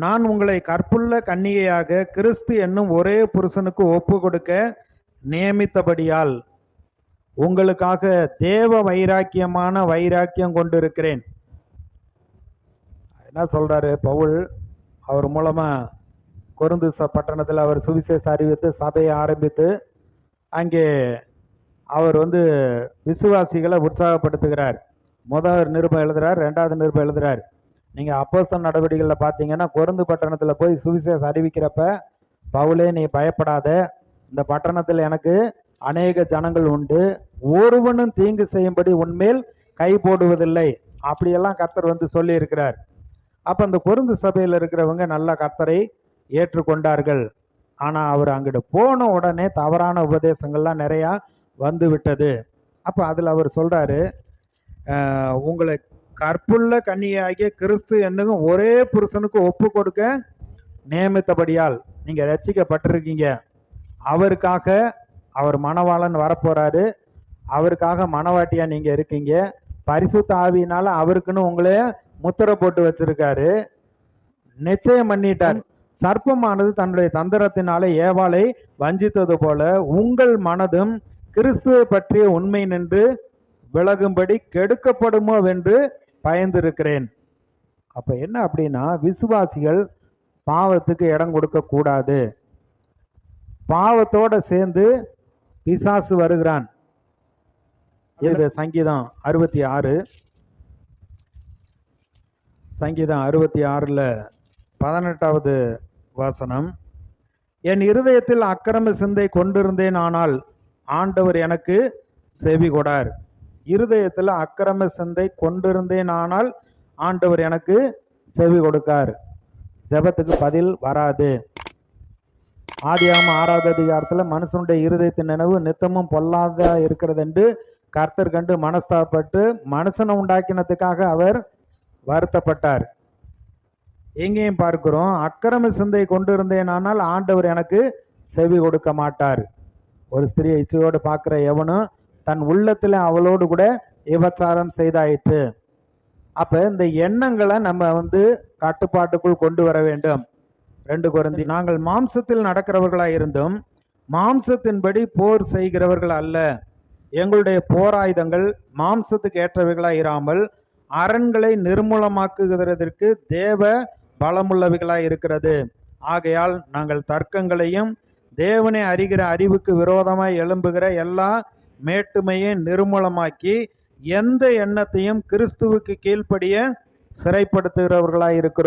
நான் உங்களை கற்புள்ள கன்னிகையாக கிறிஸ்து என்னும் ஒரே புருஷனுக்கு ஒப்பு கொடுக்க நியமித்தபடியால் உங்களுக்காக தேவ வைராக்கியமான வைராக்கியம் கொண்டிருக்கிறேன். என்ன சொல்றாரு பவுல்? அவர் மூலமா கொரிந்து பட்டணத்தில் அவர் சுவிசேஷ அறிவித்து சபையை ஆரம்பித்து அங்கே அவர் விசுவாசிகளை உற்சாகப்படுத்துகிறார். முதல் நிருபம் எழுதுறார், ரெண்டாவது நிருபம் எழுதுறார். நீங்கள் அப்போஸ்தலர் நடவடிக்கைகளில் பார்த்தீங்கன்னா கொரிந்து பட்டணத்தில் போய் சுவிசேஷம் அறிவிக்கிறப்ப பவுலே, நீ பயப்படாத, இந்த பட்டணத்தில் எனக்கு அநேக ஜனங்கள் உண்டு, ஒருவனும் தீங்கு செய்யும்படி உன்மேல் கை போடுவதில்லை, அப்படியெல்லாம் கர்த்தர் சொல்லி இருக்கிறார். அப்போ அந்த கொரிந்து சபையில் இருக்கிறவங்க நல்லா கர்த்தரை ஏற்றுக்கொண்டார்கள். ஆனால் அவர் அங்கிட்டு போன உடனே தவறான உபதேசங்கள்லாம் நிறையா வந்து விட்டது. அப்போ அதில் அவர் சொல்கிறாரு, உங்களை கற்புள்ள கன்னியாகிய கிறிஸ்து என்னும் ஒரே புருஷனுக்கு ஒப்பு கொடுக்க நியமித்தபடியால் நீங்கள் ரட்சிக்கப்பட்டிருக்கீங்க. அவருக்காக அவர் மணவாளன் வரப்போறாரு, அவருக்காக மணவாட்டியா நீங்கள் இருக்கீங்க. பரிசுத்த ஆவியினால அவருக்குன்னு உங்களே முத்திரை போட்டு வச்சிருக்காரு, நிச்சயம் பண்ணிட்டார். சர்ப்பமானது தன்னுடைய தந்திரத்தினால ஏவாளை வஞ்சித்தது போல உங்கள் மனதும் கிறிஸ்துவை பற்றிய உண்மை நின்று விலகும்படி கெடுக்கப்படுமோ என்று பயந்திருக்கிறேன். அப்ப என்ன அப்படின்னா, விசுவாசிகள் பாவத்துக்கு இடம் கொடுக்க கூடாது. பாவத்தோட சேர்ந்து பிசாசு வருகிறான். இது சங்கீதம் 66, சங்கீதம் 66ல் 18வது வசனம். என் இருதயத்தில் அக்கிரம சிந்தை கொண்டிருந்தேன், ஆனால் ஆண்டவர் எனக்கு செவி கொடார். இருதயத்தில் அக்கிரம சிந்தை கொண்டிருந்தேன், ஆனால் ஆண்டவர் எனக்கு செவி கொடுக்கார். ஜெபத்துக்கு பதில் வராது. ஆதியாகமம் 6வது அதிகாரத்தில் மனுஷனுடைய இருதயத்தின் நினைவு நித்தமும் பொல்லாத இருக்கிறது என்று கர்த்தர் கண்டு மனஸ்தாபப்பட்டு மனுஷனை உண்டாக்கினதுக்காக அவர் வருத்தப்பட்டார். எங்கேயும் பார்க்கிறோம், அக்கிரம சிந்தை கொண்டிருந்தேன், ஆனால் ஆண்டவர் எனக்கு செவி கொடுக்க மாட்டார். ஒரு ஸ்திரியை இச்சையோடு பார்க்கிற எவனும் தன் உள்ளத்தில் அவளோடு கூட விபச்சாரம் செய்தாயிற்று. அப்ப இந்த எண்ணங்களை நம்ம கட்டுப்பாட்டுக்குள் கொண்டு வர வேண்டும். 2 கொரிந்தி, நாங்கள் மாம்சத்தில் நடக்கிறவர்களாய் இருந்தும் மாம்சத்தின்படி போர் செய்கிறவர்கள் அல்ல. எங்களுடைய போராயுதங்கள் மாம்சத்துக்கு ஏற்றவைகளாய் இராமல் அரண்களை நிர்மூலமாக்குகிறதற்கு தேவ பலமுள்ளவைகளாய் இருக்கிறது. ஆகையால் நாங்கள் தர்க்கங்களையும் தேவனை அறிகிற அறிவுக்கு விரோதமாய் எழும்புகிற எல்லா மேட்டுமையை நிர்மூலமாக்கி எந்த எண்ணத்தையும் கிறிஸ்துவுக்கு கீழ்ப்படிய சிறைப்படுத்துகிறவர்களாய் இருக்கிறோம்.